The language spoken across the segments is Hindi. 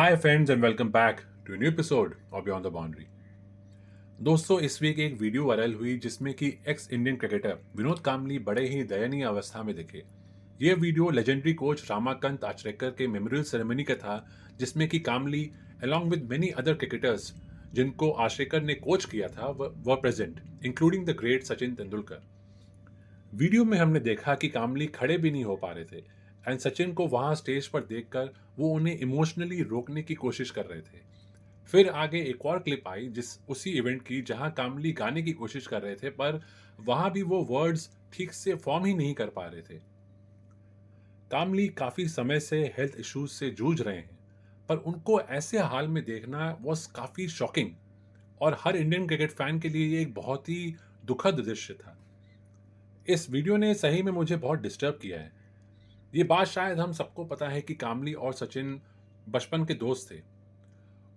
Hi friends and welcome back to new episode of beyond the boundary. दोस्तों, इस वीक एक वीडियो वायरल हुई जिसमें कि ex Indian cricketer Vinod Kambli बड़े ही दयनीय अवस्था में दिखे। ये video legendary coach Ramakant Achrekar के मेमोरियल सेरेमनी का था, जिसमें कि Kambli along with many other cricketers जिनको आचरेकर ने कोच किया था वह present, including the great Sachin Tendulkar. Video में हमने देखा कि कामली खड़े भी नहीं हो पा रहे थे एंड सचिन को वहां स्टेज पर देखकर वो उन्हें इमोशनली रोकने की कोशिश कर रहे थे। फिर आगे एक और क्लिप आई जिस उसी इवेंट की जहां कामली गाने की कोशिश कर रहे थे, पर वहां भी वो वर्ड्स ठीक से फॉर्म ही नहीं कर पा रहे थे। कामली काफी समय से हेल्थ इश्यूज से जूझ रहे हैं, पर उनको ऐसे हाल में देखना वॉज काफी शॉकिंग और हर इंडियन क्रिकेट फैन के लिए ये एक बहुत ही दुखद दृश्य था। इस वीडियो ने सही में मुझे बहुत डिस्टर्ब किया है। ये बात शायद हम सबको पता है कि कामली और सचिन बचपन के दोस्त थे।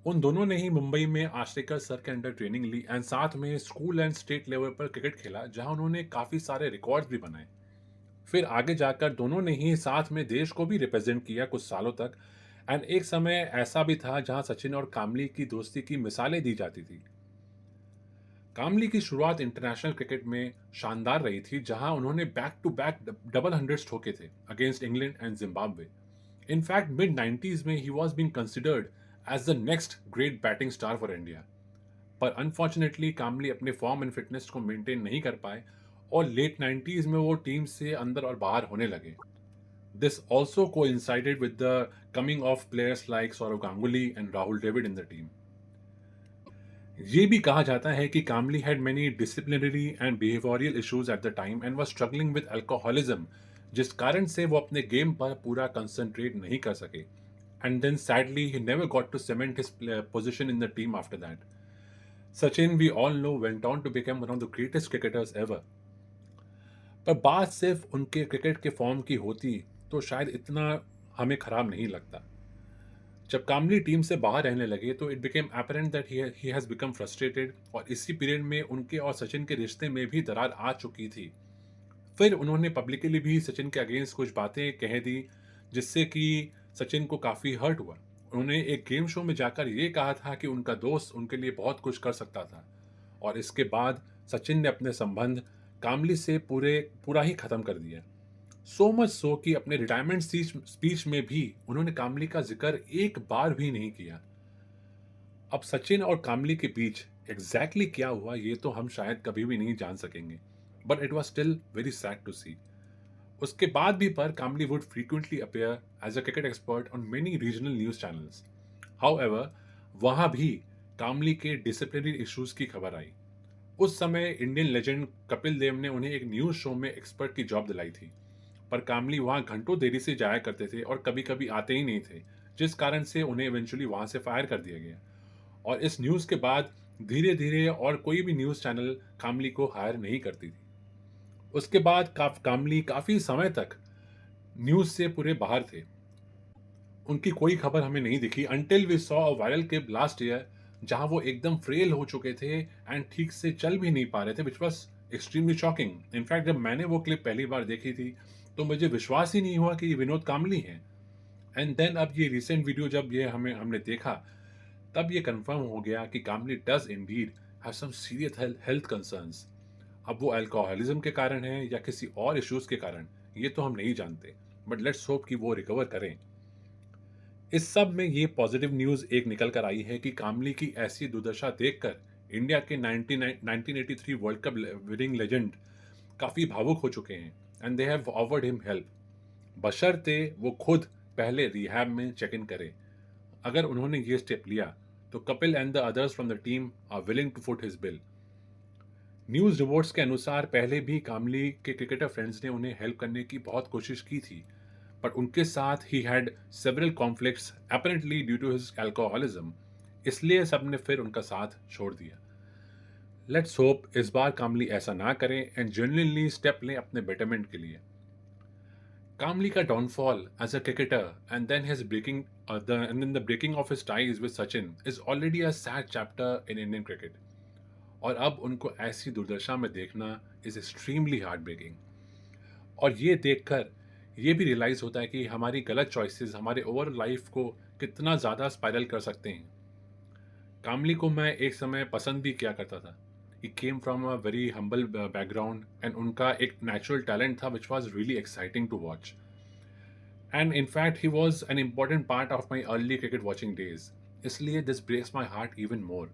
उन दोनों ने ही मुंबई में आश्रेकर सर के अंडर ट्रेनिंग ली एंड साथ में स्कूल एंड स्टेट लेवल पर क्रिकेट खेला, जहां उन्होंने काफी सारे रिकॉर्ड्स भी बनाए। फिर आगे जाकर दोनों ने ही साथ में देश को भी रिप्रेजेंट किया कुछ सालों तक एंड एक समय ऐसा भी था जहां सचिन और कामली की दोस्ती की मिसालें दी जाती थी। कामली की शुरुआत इंटरनेशनल क्रिकेट में शानदार रही थी, जहां उन्होंने back to back double hundreds ठोके थे against England and Zimbabwe. In fact mid 90s में ही was being considered as the next great batting star for India. पर अनफॉर्चुनेटली कामली अपने फॉर्म एंड फिटनेस को मेंटेन नहीं कर पाए और लेट 90s में वो टीम से अंदर और बाहर होने लगे। This also coincided with the coming of players like Sourav Ganguly and Rahul Dravid in the team. ये भी कहा जाता है कि Kambli had many disciplinary and behavioural issues at the time and was struggling with alcoholism, जिस कारण से वो अपने गेम पर पूरा कंसंट्रेट नहीं कर सके। And then sadly he never got to cement his position in the team after that. Sachin, we all know, went on to become one of the greatest cricketers ever. पर बात सिर्फ उनके क्रिकेट के फॉर्म की होती तो शायद इतना हमें खराब नहीं लगता। जब कामली टीम से बाहर रहने लगे तो it became apparent that he has become frustrated, और इसी पीरियड में उनके और सचिन के रिश्ते में भी दरार आ चुकी थी। फिर उन्होंने पब्लिकली भी सचिन के अगेंस्ट कुछ बातें कह दी, जिससे कि सचिन को काफ़ी हर्ट हुआ। उन्होंने एक गेम शो में जाकर ये कहा था कि उनका दोस्त उनके लिए बहुत कुछ कर सकता था, और इसके बाद सचिन ने अपने संबंध कामली से पूरा ही ख़त्म कर दिया। सो मच सो कि अपने रिटायरमेंट स्पीच में भी उन्होंने कामली का जिक्र एक बार भी नहीं किया। अब सचिन और कामली के बीच एग्जैक्टली क्या हुआ ये तो हम शायद कभी भी नहीं जान सकेंगे, but it was still very sad to see. उसके बाद भी पर Kambli would frequently appear as a cricket expert on many regional news channels. However, वहां भी कामली के डिसिप्लिनरी इश्यूज की खबर आई। उस समय इंडियन लेजेंड कपिल देव ने उन्हें एक न्यूज शो में एक्सपर्ट की जॉब दिलाई थी, पर कामली वहां घंटों देरी से जाया करते थे और कभी कभी आते ही नहीं थे, जिस कारण से उन्हें इवेंचुअली वहां से फायर कर दिया गया। और इस न्यूज़ के बाद धीरे धीरे और कोई भी न्यूज़ चैनल कामली को हायर नहीं करती थी। उसके बाद कामली काफ़ी समय तक न्यूज़ से पूरे बाहर थे। उनकी कोई खबर हमें नहीं दिखी until we saw a viral clip last year, जहां वो एकदम फ्रेल हो चुके थे एंड ठीक से चल भी नहीं पा रहे थे, which was extremely shocking. In fact जब मैंने वो क्लिप पहली बार देखी थी तो मुझे विश्वास ही नहीं हुआ कि ये विनोद कामली हैं। एंड देन अब ये रिसेंट वीडियो जब ये हमने देखा, तब ये कंफर्म हो गया कि Kambli does indeed have some serious health concerns. अब वो अल्कोहलिज्म के कारण है या किसी और इश्यूज के कारण, ये तो हम नहीं जानते, बट लेट्स होप कि वो रिकवर करें। इस सब में ये पॉजिटिव न्यूज़ एक निकल कर आई है कि कामली की ऐसी दुर्दशा देखकर इंडिया के 1983 वर्ल्ड कप विनिंग लेजेंड काफ़ी भावुक हो चुके हैं and they have offered him help, बशर्ते वो खुद पहले रिहैब में चेक इन करें। अगर उन्होंने ये स्टेप लिया तो Kapil and the others from the team are willing to foot his bill. News reports के अनुसार पहले भी कामली के क्रिकेटर फ्रेंड्स ने उन्हें हेल्प करने की बहुत कोशिश की थी, but उनके साथ ही had several conflicts apparently due to his alcoholism, इसलिए सबने फिर उनका साथ छोड़ दिया। लेट्स होप इस बार कामली ऐसा ना करें एंड जेन्युइनली स्टेप लें अपने बेटरमेंट के लिए। कामली का downfall as a cricketer and then his breaking and then the breaking of his ties with Sachin is already a sad chapter in Indian cricket, और अब उनको ऐसी दुर्दशा में देखना इज एक्सट्रीमली हार्ट ब्रेकिंग। और ये देखकर ये भी रियलाइज़ होता है कि हमारी गलत चॉइसेस हमारे ओवरऑल लाइफ को कितना ज़्यादा स्पाइरल कर सकते हैं। कामली को मैं एक समय पसंद भी किया करता था। He came from a very humble background and उनका एक नेचुरल टैलेंट था which was really exciting to watch. And in fact he was an important part of my early cricket watching days. इसलिए this breaks my heart even more.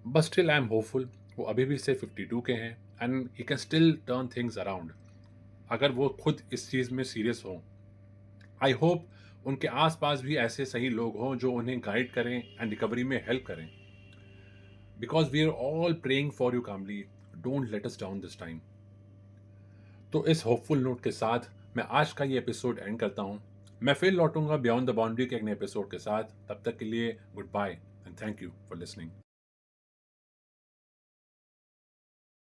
But still I am hopeful. वो अभी भी सिर्फ 52 के हैं and he can still turn things around अगर वो खुद इस चीज़ में सीरियस हों। आई होप उनके आसपास भी ऐसे सही लोग हों जो उन्हें गाइड करें एंड रिकवरी में हेल्प करें। Because we are all praying for you Kambli, don't let us down this time. तो इस होपफुल नोट के साथ मैं आज का ये एपिसोड एंड करता हूँ। मैं फिर लौटूंगा बियॉन्ड द बाउंड्री के एक नए एपिसोड के साथ। तब तक के लिए good bye and thank you for listening.